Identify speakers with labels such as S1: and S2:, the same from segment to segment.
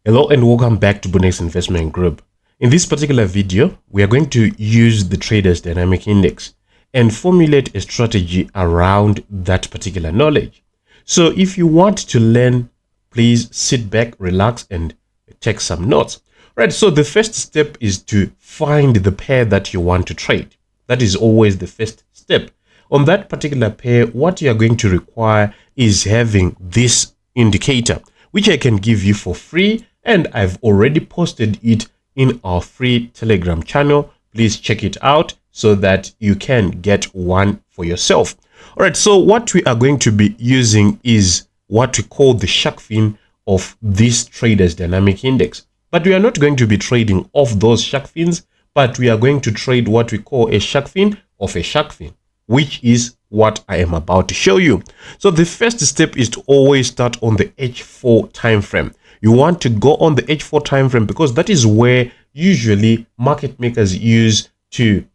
S1: Hello and welcome back to Bunnex Investment Group. In this particular video, we are going to use the Traders Dynamic Index and formulate a strategy around that particular knowledge. So if you want to learn, please sit back, relax, and take some notes. Right, so the first step is to find the pair that you want to trade. That is always the first step. On that particular pair, what you are going to require is having this indicator, which I can give you for free, and I've already posted it in our free Telegram channel. Please check it out so that you can get one for yourself. All right, so what we are going to be using is what we call the shark fin of this Traders Dynamic Index. But we are not going to be trading off those shark fins, but we are going to trade what we call a shark fin of a shark fin, which is what I am about to show you. So the first step is to always start on the H4 time frame. You want to go on the H4 time frame because that is where usually market makers use to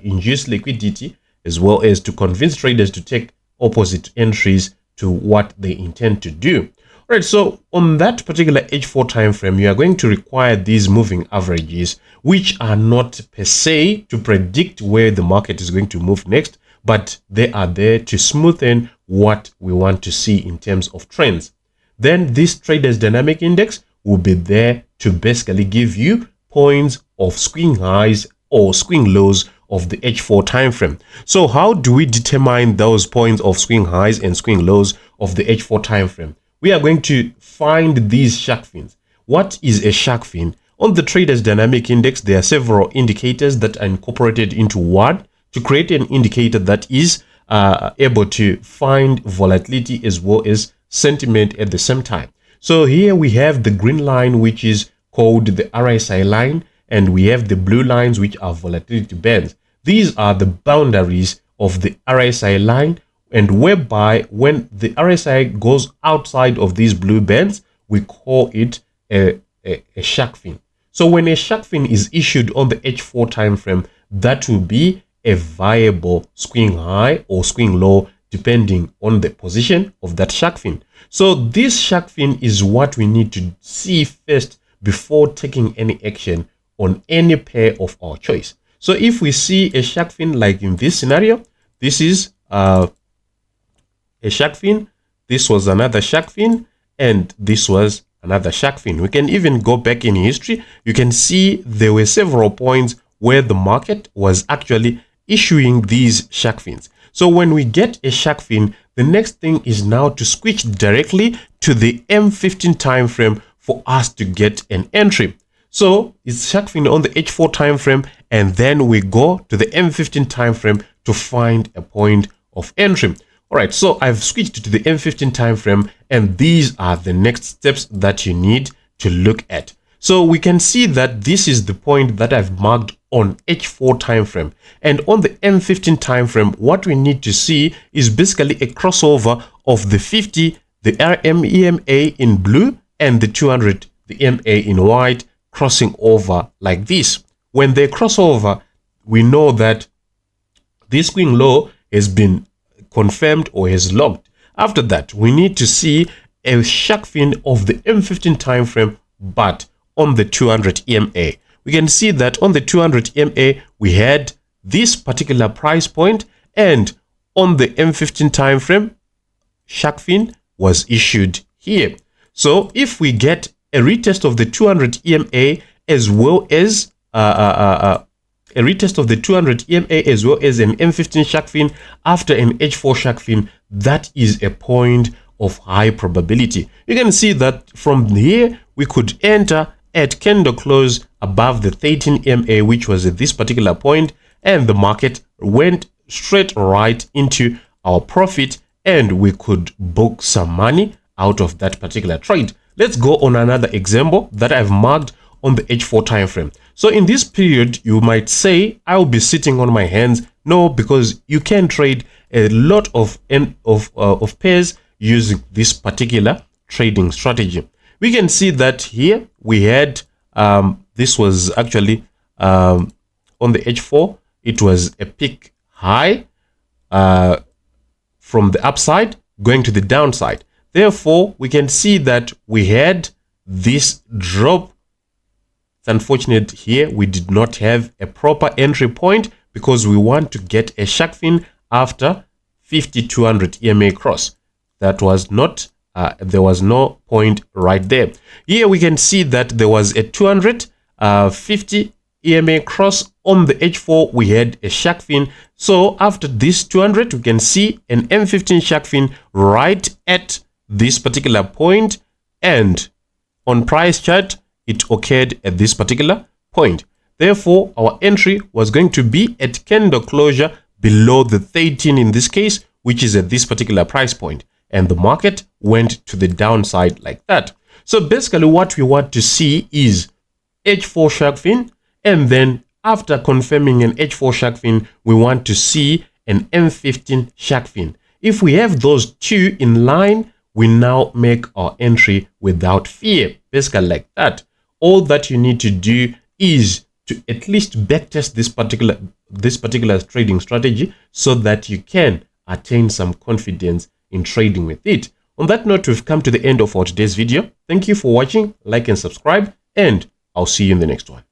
S1: induce liquidity, as well as to convince traders to take opposite entries to what they intend to do. All right, so on that particular H4 time frame, you are going to require these moving averages, which are not per se to predict where the market is going to move next, but they are there to smoothen what we want to see in terms of trends. Then this Traders Dynamic Index will be there to basically give you points of swing highs or swing lows of the H4 time frame. So how do we determine those points of swing highs and swing lows of the H4 time frame? We are going to find these shark fins. What is a shark fin? On the Traders Dynamic Index, there are several indicators that are incorporated into one to create an indicator that is able to find volatility as well as sentiment at the same time. So here we have the green line, which is called the RSI line, and we have the blue lines, which are volatility bands. These are the boundaries of the RSI line, and whereby when the RSI goes outside of these blue bands, we call it a shark fin. So when a shark fin is issued on the H4 time frame, that will be a viable swing high or swing low, depending on the position of that shark fin. So this shark fin is what we need to see first before taking any action on any pair of our choice. So if we see a shark fin like in this scenario, this is a shark fin, this was another shark fin, and this was another shark fin. We can even go back in history. You can see there were several points where the market was actually issuing these shark fins. So when we get a shark fin, the next thing is now to switch directly to the M15 time frame for us to get an entry. So it's shark fin on the H4 time frame, and then we go to the M15 time frame to find a point of entry. All right, so I've switched to the M15 time frame, and these are the next steps that you need to look at. So we can see that this is the point that I've marked on H4 time frame, and on the M15 time frame, what we need to see is basically a crossover of the 50, the EMA in blue, and the 200, the EMA in white, crossing over like this. When they cross over, we know that this swing low has been confirmed or has locked. After that, we need to see a shark fin of the M15 time frame, but on the 200 EMA. We can see that on the 200 EMA, we had this particular price point, and on the M15 time frame, shark fin was issued here. So if we get a retest of the 200 EMA as well as a retest of the 200 EMA as well as an M15 shark fin after an H4 shark fin, that is a point of high probability. You can see that from here we could enter at candle close above the 13 EMA, which was at this particular point, and the market went straight right into our profit, and we could book some money out of that particular trade. Let's go on another example that I've marked on the H4 time frame. So in this period, you might say I'll be sitting on my hands. No, because you can trade a lot of pairs using this particular trading strategy. We can see that here we had this was actually on the H4, it was a peak high from the upside going to the downside. Therefore, we can see that we had this drop. It's unfortunate here we did not have a proper entry point because we want to get a shark fin after 50-200 EMA cross. That was not, there was no point right there. Here we can see that there was a 250 EMA cross on the H4. We had a shark fin. So after this 200, we can see an M15 shark fin right at this particular point, and on price chart it occurred at this particular point. Therefore, our entry was going to be at candle closure below the 13 in this case, which is at this particular price point, and the market went to the downside like that. So basically what we want to see is H4 shark fin, and then after confirming an H4 shark fin, we want to see an M15 shark fin. If we have those two in line, we now make our entry without fear, basically like that. All that you need to do is to at least backtest this particular trading strategy so that you can attain some confidence in trading with it. On that note, we've come to the end of our today's video. Thank you for watching. Like and subscribe, and I'll see you in the next one.